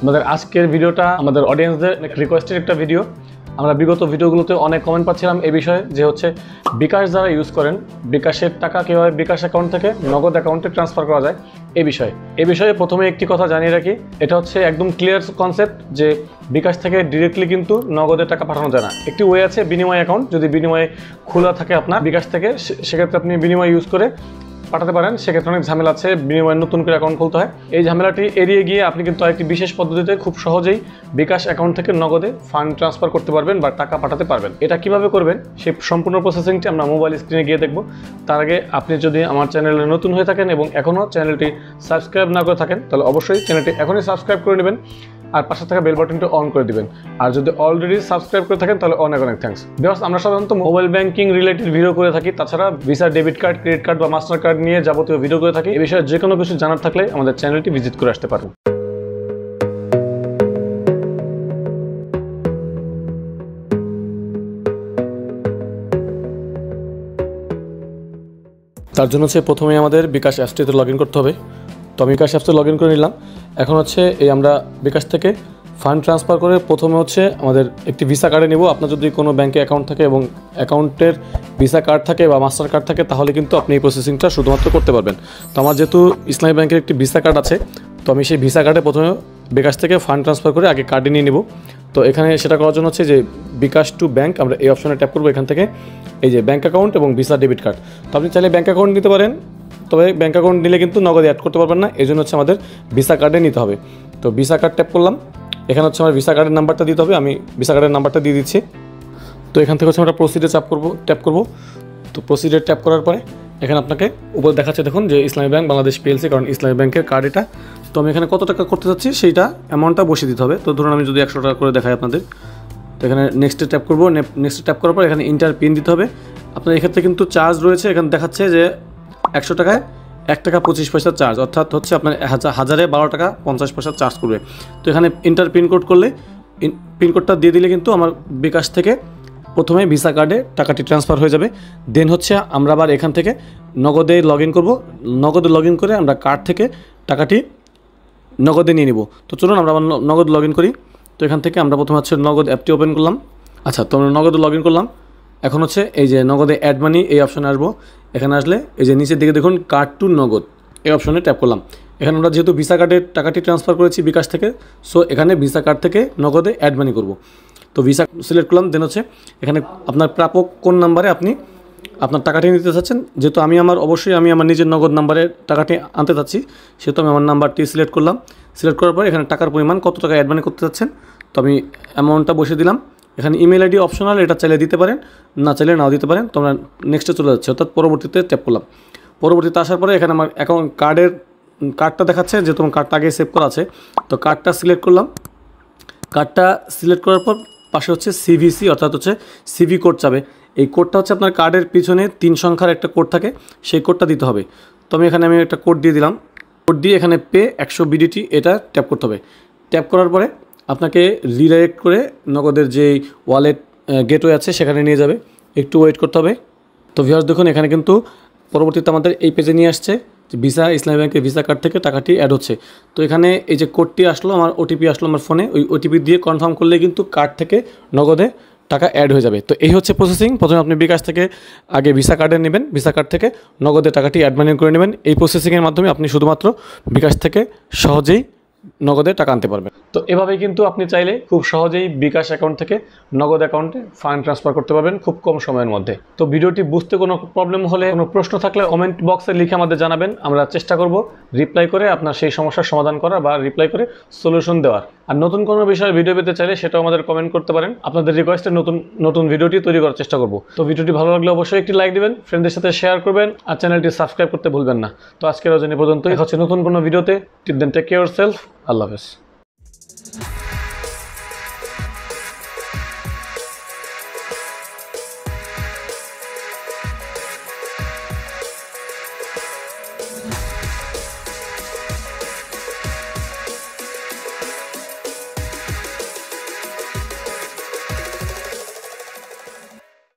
আমাদের আজকের ভিডিওটা আমাদের অডিয়েন্সদের রিকোয়েস্টের একটা ভিডিও। আমরা বিগত ভিডিওগুলোতে অনেক কমেন্ট পাচ্ছিলাম এই বিষয়ে যে হচ্ছে বিকাশ যারা ইউজ করেন, বিকাশের টাকা কীভাবে বিকাশ অ্যাকাউন্ট থেকে নগদ অ্যাকাউন্টে ট্রান্সফার করা যায় এই বিষয়ে প্রথমে একটি কথা জানিয়ে রাখি। এটা হচ্ছে একদম ক্লিয়ার কনসেপ্ট যে বিকাশ থেকে ডিরেক্টলি কিন্তু নগদের টাকা পাঠানো যায় না। একটি ওয়ে আছে বিনিময় অ্যাকাউন্ট, যদি বিনিময়ে খোলা থাকে আপনার বিকাশ থেকে, সেক্ষেত্রে আপনি বিনিময় ইউজ করে পাঠাতে পারেন। সেক্ষেত্রে অনেক ঝামেলা আছে, বিনিময়ে নতুন করে অ্যাকাউন্ট খুলতে হয়। এই ঝামেলাটি এড়িয়ে গিয়ে আপনি কিন্তু আরেকটি বিশেষ পদ্ধতিতে খুব সহজেই বিকাশ অ্যাকাউন্ট থেকে নগদে ফান্ড ট্রান্সফার করতে পারবেন বা টাকা পাঠাতে পারবেন। এটা কিভাবে করবেন সেই সম্পূর্ণ প্রসেসিংটি আমরা মোবাইল স্ক্রিনে গিয়ে দেখব। তার আগে আপনি যদি আমার চ্যানেলে নতুন হয়ে থাকেন এবং এখনও চ্যানেলটি সাবস্ক্রাইব না করে থাকেন তাহলে অবশ্যই চ্যানেলটি এখনই সাবস্ক্রাইব করে নেবেন আর পাশে থাকা বেল বাটনটি অন করে দিবেন। আর যদি অলরেডি সাবস্ক্রাইব করে থাকেন তাহলে অনেক থ্যাঙ্কস। বিকজ আমরা সাধারণত মোবাইল ব্যাংকিং রিলেটেড ভিডিও করে থাকি, তাছাড়া visa, debit card, credit card বা মাস্টার কার্ড নিয়ে যাবতীয় ভিডিও করে থাকি। এই বিষয়ে যে কোনো কিছু জানার থাকলে আমাদের চ্যানেলটি ভিজিট করে আসতে পারেন। তার জন্য হচ্ছে প্রথমে আমাদের বিকাশ অ্যাপসটিতে লগ ইন করতে হবে। তো আমি বিকাশ অ্যাপসে লগ ইন করে নিলাম। এখন হচ্ছে এই আমরা বিকাশ থেকে ফান্ড ট্রান্সফার করে প্রথমে হচ্ছে আমাদের একটি ভিসা কার্ডে নেব। আপনার যদি কোনো ব্যাংকে অ্যাকাউন্ট থাকে এবং অ্যাকাউন্টের ভিসা কার্ড থাকে বা মাস্টার কার্ড থাকে তাহলে কিন্তু আপনি এই প্রসেসিংটা শুধুমাত্র করতে পারবেন। তো আমার যেহেতু ইসলামী ব্যাংকের একটি ভিসা কার্ড আছে, তো আমি সেই ভিসা কার্ডে প্রথমে বিকাশ থেকে ফান্ড ট্রান্সফার করে আগে কার্ডে নিয়ে নেব। তো এখানে সেটা করার জন্য হচ্ছে যে বিকাশ টু ব্যাংক, আমরা এই অপশনে ট্যাপ করবো। এখান থেকে এই যে ব্যাংক অ্যাকাউন্ট এবং ভিসা ডেবিট কার্ড, তো আপনি চাইলে ব্যাংক অ্যাকাউন্ট নিতে পারেন, তবে ব্যাংক অ্যাকাউন্ট নিলে কিন্তু নগদে অ্যাড করতে পারবেন না। এই জন্য হচ্ছে আমাদের ভিসা কার্ডে নিতে হবে। তো ভিসা কার্ড ট্যাপ করলাম। এখানে হচ্ছে আমার ভিসা কার্ডের নাম্বারটা দিতে হবে, আমি ভিসা কার্ডের নাম্বারটা দিয়ে দিচ্ছি। তো এখান থেকে হচ্ছে আমরা প্রসিডে ট্যাপ করবো। তো প্রসিডে ট্যাপ করার পরে এখানে আপনাকে উপরে দেখাচ্ছে দেখুন যে ইসলামী ব্যাংক বাংলাদেশ পিএলসি, কারণ ইসলামী ব্যাংকের কার্ড এটা। তো আমি এখানে কত টাকা করতে চাচ্ছি সেইটা অ্যামাউন্টটা বসিয়ে দিতে হবে। তো ধরুন আমি যদি 100 টাকা করে দেখাই আপনাদের, তো এখানে নেক্সটে ট্যাপ করবো। নেক্সটে ট্যাপ করার পর এখানে ইন্টার পিন দিতে হবে। আপনার এক্ষেত্রে কিন্তু চার্জ রয়েছে, এখানে দেখাচ্ছে যে 100 টাকায় 1 টাকা 25 পয়সা চার্জ, অর্থাৎ হচ্ছে আপনার 1000-এ 12 টাকা 50 পয়সা চার্জ করবে। তো এখানে ইন্টার পিনকোড করলে পিনকোডটা দিয়ে দিলে কিন্তু আমার বিকাশ থেকে প্রথমে ভিসা কার্ডে টাকাটি ট্রান্সফার হয়ে যাবে। দেন হচ্ছে আমরা আবার এখান থেকে নগদে লগ ইন করবো। নগদে লগ ইন করে আমরা কার্ড থেকে টাকাটি নগদে নিয়ে নিব। তো চলুন আমরা আবার নগদ লগ ইন করি। তো এখান থেকে আমরা প্রথমে হচ্ছে নগদ অ্যাপটি ওপেন করলাম। আচ্ছা, তো আমরা নগদে লগ ইন করলাম। এখন হচ্ছে এই যে নগদে অ্যাড মানি এই অপশনে আসবো। এখানে আসলে এই যে নিচের দিকে দেখুন কার্ড টু নগদ এই অপশনে ট্যাপ করলাম। এখানে আমরা যেহেতু ভিসা কার্ডের টাকাটি ট্রান্সফার করেছি বিকাশ থেকে, সো এখানে ভিসা কার্ড থেকে নগদে অ্যাড মানি করব। তো ভিসা সিলেক্ট করলাম। দেন হচ্ছে এখানে আপনার প্রাপক কোন নাম্বারে আপনি আপনার টাকাটি নিতে চাচ্ছেন। যেহেতু আমি আমার নিজের নগদ নাম্বারে টাকাটি আনতে চাচ্ছি, সেহেতু আমি আমার নাম্বারটি সিলেক্ট করলাম। সিলেক্ট করার পর এখানে টাকার পরিমাণ কত টাকা অ্যাড মানি করতে চাচ্ছেন, তো আমি অ্যামাউন্টটা বসিয়ে দিলাম। এখানে ইমেল আইডি অপশনাল, এটা চাইলে দিতে পারেন, না চাইলে নাও দিতে পারেন। তো আমরা নেক্সটে চলে যাচ্ছি, অর্থাৎ পরবর্তীতে ট্যাপ করলাম। পরবর্তীতে আসার পরে এখানে আমার অ্যাকাউন্ট কার্ডটা দেখাচ্ছে, যেহেতু আমার কার্ডটা আগে সেভ করা আছে। তো কার্ডটা সিলেক্ট করলাম। কার্ডটা সিলেক্ট করার পর পাশে হচ্ছে সিভিসি, অর্থাৎ হচ্ছে সিভি কোড চাবে। এই কোডটা হচ্ছে আপনার কার্ডের পিছনে 3 সংখ্যার একটা কোড থাকে, সেই কোডটা দিতে হবে। তো আমি একটা কোড দিয়ে দিলাম। কোড দিয়ে এখানে পে 100 বিডিটি এটা ট্যাপ করতে হবে। ট্যাপ করার পরে আপনাকে রিডাইরেক্ট করে নগদের যেই ওয়ালেট গেটওয়ে আছে সেখানে নিয়ে যাবে, একটু ওয়েট করতে হবে। তো ভিউয়ার্স দেখুন এখানে কিন্তু পরবর্তীতে আমাদের এই পেজে নিয়ে আসছে যে ভিসা ইসলামী ব্যাংকের ভিসা কার্ড থেকে টাকাটি অ্যাড হচ্ছে। তো এখানে এই যে কোডটি আসলো, আমার ওটিপি আসলো আমার ফোনে, ওই ওটিপি দিয়ে কনফার্ম করলে কিন্তু কার্ড থেকে নগদে টাকা অ্যাড হয়ে যাবে। তো এই হচ্ছে প্রসেসিং। প্রথমে আপনি বিকাশ থেকে আগে ভিসা কার্ডে নেবেন, ভিসা কার্ড থেকে নগদে টাকাটি অ্যাড মানি করে নেবেন। এই প্রসেসিংয়ের মাধ্যমে আপনি শুধুমাত্র বিকাশ থেকে সহজেই নগদে টাকা আনতে পারবেন। তো এভাবেই কিন্তু আপনি চাইলে খুব সহজেই বিকাশ অ্যাকাউন্ট থেকে নগদ অ্যাকাউন্টে ফান্ড ট্রান্সফার করতে পারবেন খুব কম সময়ের মধ্যে। তো ভিডিওটি বুঝতে কোনো প্রবলেম হলে, কোনো প্রশ্ন থাকলে কমেন্ট বক্সে লিখে আমাদের জানাবেন। আমরা চেষ্টা করব রিপ্লাই করে আপনার সেই সমস্যার সমাধান করার বা রিপ্লাই করে সলিউশন দেওয়ার। আর নতুন কোনো বিষয়ে ভিডিও পেতে চাইলে সেটাও আমাদের কমেন্ট করতে পারেন। আপনাদের রিকোয়েস্টে নতুন ভিডিওটি তৈরি করার চেষ্টা করব। তো ভিডিওটি ভালো লাগলে অবশ্যই একটি লাইক দিবেন, ফ্রেন্ডদের সাথে শেয়ার করবেন আর চ্যানেলটি সাবস্ক্রাইব করতে ভুলবেন না। তো আজকের আয়োজনে পর্যন্তই, হচ্ছে নতুন কোনো ভিডিওতে। Till then take care yourself. আল্লাহ হাফেজ।